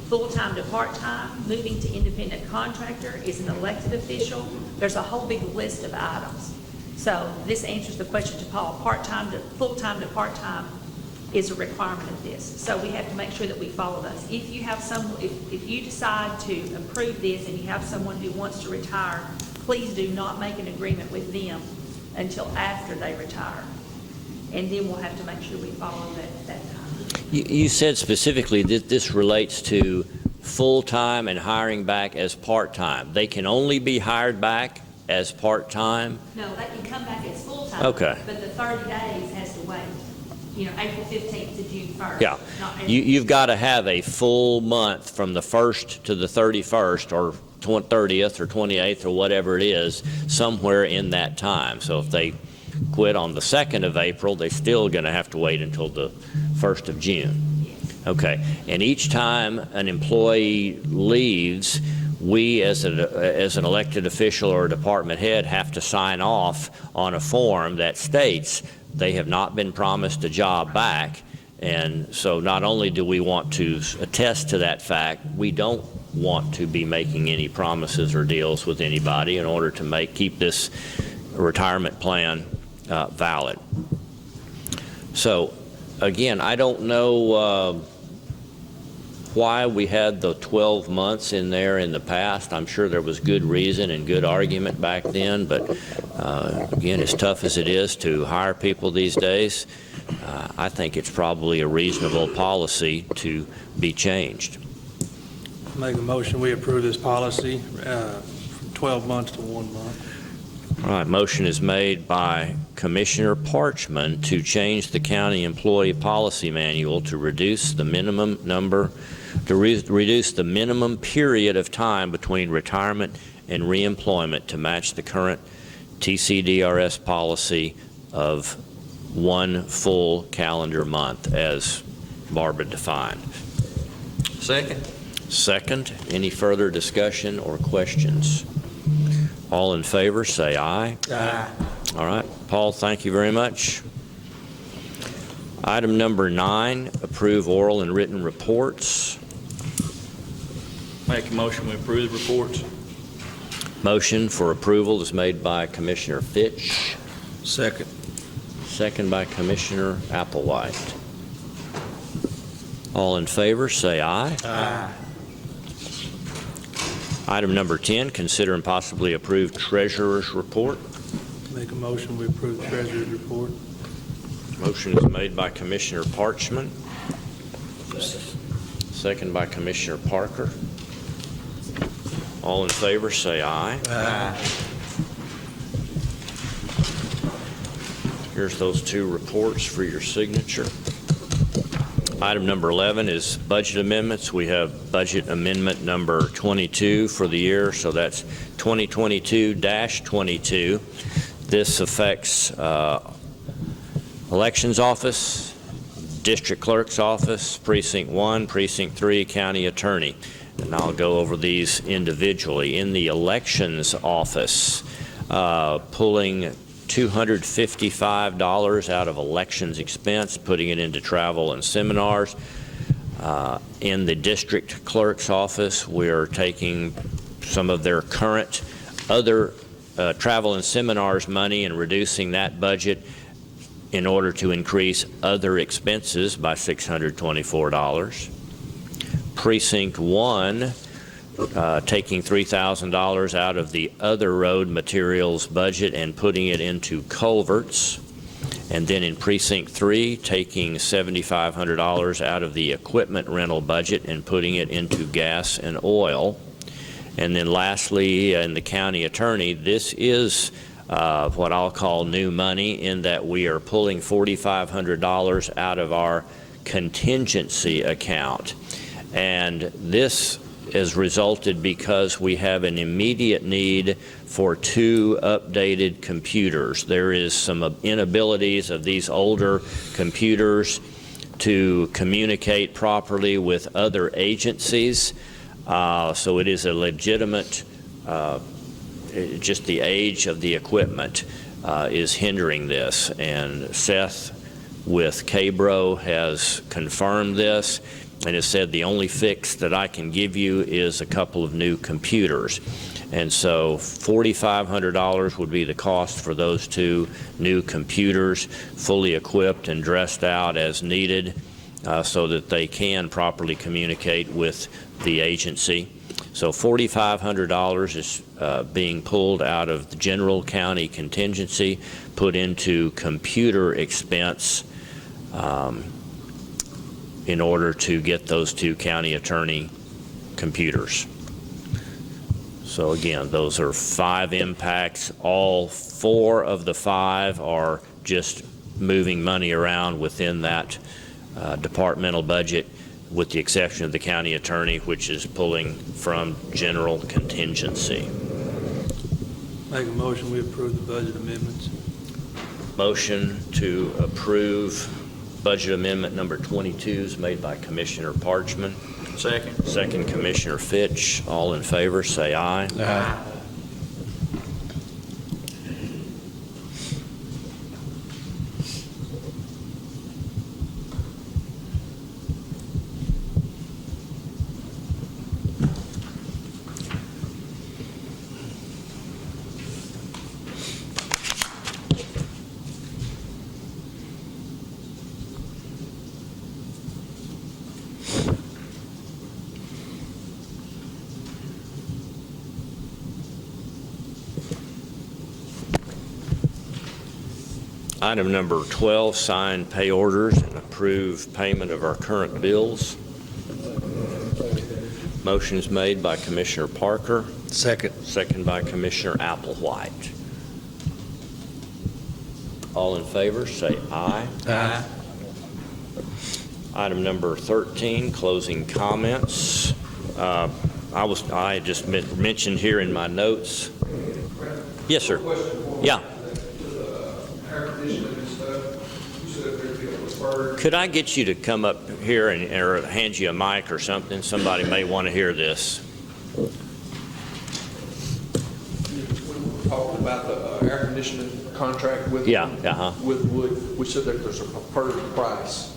full-time to part-time, moving to independent contractor, is an elected official. There's a whole big list of items. So this answers the question to Paul. Part-time to full-time to part-time is a requirement of this. So we have to make sure that we follow those. If you have if you decide to approve this and you have someone who wants to retire, please do not make an agreement with them until after they retire. And then we'll have to make sure we follow that time. You said specifically that this relates to full-time and hiring back as part-time. They can only be hired back as part-time? No, they can come back as full-time. Okay. But the 30 days has to wait. April 15th to June 1st. Yeah. You've got to have a full month from the 1st to the 31st or 30th or 28th or whatever it is, somewhere in that time. So if they quit on the 2nd of April, they're still going to have to wait until the 1st of June. Yes. Okay. And each time an employee leaves, we as an elected official or a department head have to sign off on a form that states they have not been promised a job back. And so not only do we want to attest to that fact, we don't want to be making any promises or deals with anybody in order to keep this retirement plan valid. So again, I don't know why we had the 12 months in there in the past. I'm sure there was good reason and good argument back then, but again, as tough as it is to hire people these days, I think it's probably a reasonable policy to be changed. Make a motion, we approve this policy from 12 months to 1 month. All right, motion is made by Commissioner Parchman to change the county employee policy manual to reduce the minimum reduce the minimum period of time between retirement and reemployment to match the current TCDRS policy of 1 full calendar month as Barbara defined. Second. Second, any further discussion or questions? All in favor, say aye. Aye. All right, Paul, thank you very much. Item number 9, approve oral and written reports. Make a motion, we approve the reports. Motion for approval is made by Commissioner Fitch, Second. second by Commissioner Applewhite. All in favor, say aye. Aye. Item number 10, consider and possibly approve treasurer's report. Make a motion, we approve the treasurer's report. Motion is made by Commissioner Parchman, second by Commissioner Parker. All in favor, say aye. Aye. Here's those 2 reports for your signature. Item number 11 is budget amendments. We have budget amendment number 22 for the year, so that's 2022-22. This affects Elections Office, District Clerk's Office, Precinct 1, Precinct 3, County Attorney. And I'll go over these individually. In the Elections Office, pulling $255 out of elections expense, putting it into travel and seminars. In the District Clerk's Office, we're taking some of their current other travel and seminars money and reducing that budget in order to increase other expenses by $624. Precinct 1, taking $3,000 out of the other road materials budget and putting it into culverts. And then in Precinct 3, taking $7,500 out of the equipment rental budget and putting it into gas and oil. And then lastly, in the County Attorney, this is what I'll call new money, in that we are pulling $4,500 out of our contingency account. And this has resulted because we have an immediate need for 2 updated computers. There is some inabilities of these older computers to communicate properly with other agencies. So it is a legitimate, just the age of the equipment is hindering this. And Seth with Cabro has confirmed this and has said the only fix that I can give you is a couple of new computers. And so $4,500 would be the cost for those 2 new computers, fully equipped and dressed out as needed, so that they can properly communicate with the agency. So $4,500 is being pulled out of the general county contingency, put into computer expense, in order to get those 2 county attorney computers. So again, those are 5 impacts. All 4 of the 5 are just moving money around within that departmental budget, with the exception of the county attorney, which is pulling from general contingency. Make a motion, we approve the budget amendments. Motion to approve budget amendment number 22 is made by Commissioner Parchman. Second. Second, Commissioner Fitch. All in favor, say aye. Aye. Item number 12, sign pay orders and approve payment of our current bills. Motion is made by Commissioner Parker. Second. Second by Commissioner Applewhite. All in favor, say aye. Aye. Item number 13, closing comments. I just mentioned here in my notes. Yes, sir. Yeah. Could I get you to come up here and or hand you a mic or something? Somebody may want to hear this. We talked about the air conditioning contract with with Wood. We said that there's a preferred price.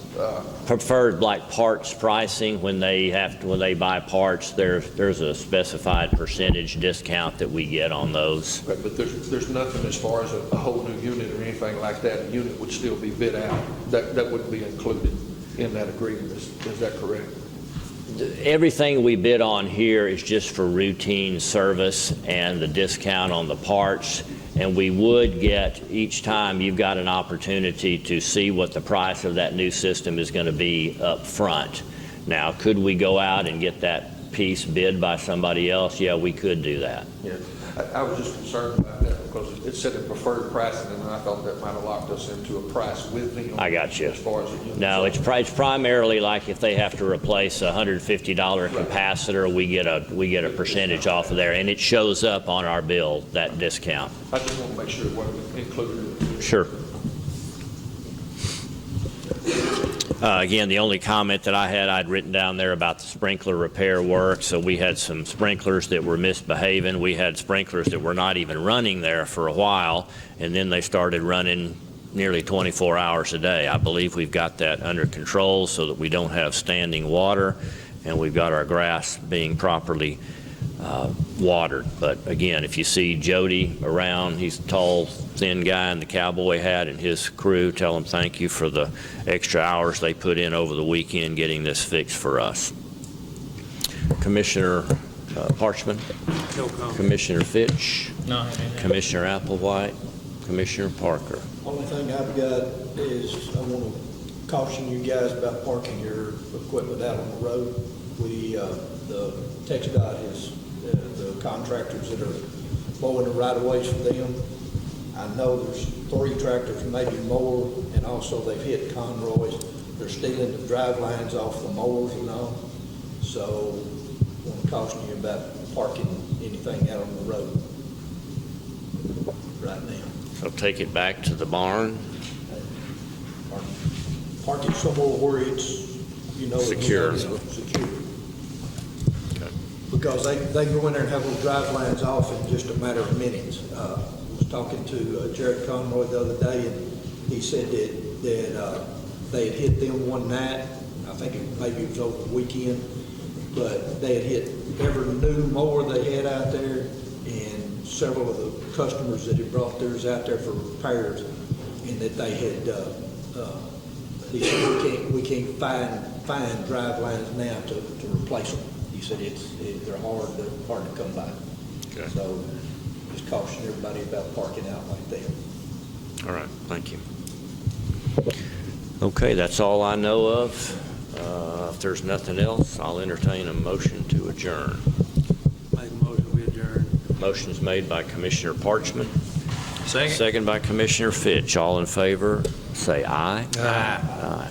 Preferred like parts pricing when they buy parts. There's a specified percentage discount that we get on those. Right, but there's nothing as far as a whole new unit or anything like that. A unit would still be bid out. That wouldn't be included in that agreement. Is that correct? Everything we bid on here is just for routine service and the discount on the parts. And we would get, each time you've got an opportunity to see what the price of that new system is going to be up front. Now, could we go out and get that piece bid by somebody else? Yeah, we could do that. Yeah, I was just concerned about that. because it said a preferred pricing, and I thought that might have locked us into a price with them. I got you. As far as the units. No, it's primarily like if they have to replace a $150 capacitor, we get a percentage off of there, and it shows up on our bill, that discount. I just want to make sure it wasn't included. Sure. Again, the only comment that I had, I'd written down there about the sprinkler repair work. So we had some sprinklers that were misbehaving. We had sprinklers that were not even running there for a while, and then they started running nearly 24 hours a day. I believe we've got that under control so that we don't have standing water, and we've got our grass being properly watered. But again, if you see Jody around, he's a tall, thin guy in the cowboy hat, and his crew, tell him thank you for the extra hours they put in over the weekend getting this fixed for us. Commissioner Parchman? No comment. Commissioner Fitch? No. Commissioner Applewhite? Commissioner Parker? Only thing I've got is I want to caution you guys about parking your equipment out on the road. The TxDOT is, the contractors that are mowing the right-of-ways for them, I know there's 3 tractors, maybe more, and also they've hit conroys. They're stealing the drive lines off the mowers and all. So I want to caution you about parking anything out on the road right now. So take it back to the barn. Park it somewhere where it's, you know. Secure. Secure. Because they go in there and have those drive lines off in just a matter of minutes. I was talking to Jared Conroy the other day, and he said that they had hit them one night. I think maybe it was over the weekend, but they had hit every new mower they had out there, and several of the customers that had brought theirs out there for repairs, and that they had, he said, we can't find drive lines now to replace them. He said they're hard to come by. Okay. So just caution everybody about parking out like that. All right, thank you. Okay, that's all I know of. If there's nothing else, I'll entertain a motion to adjourn. Make a motion, we adjourn. Motion's made by Commissioner Parchman. Second. Second by Commissioner Fitch. All in favor, say aye. Aye.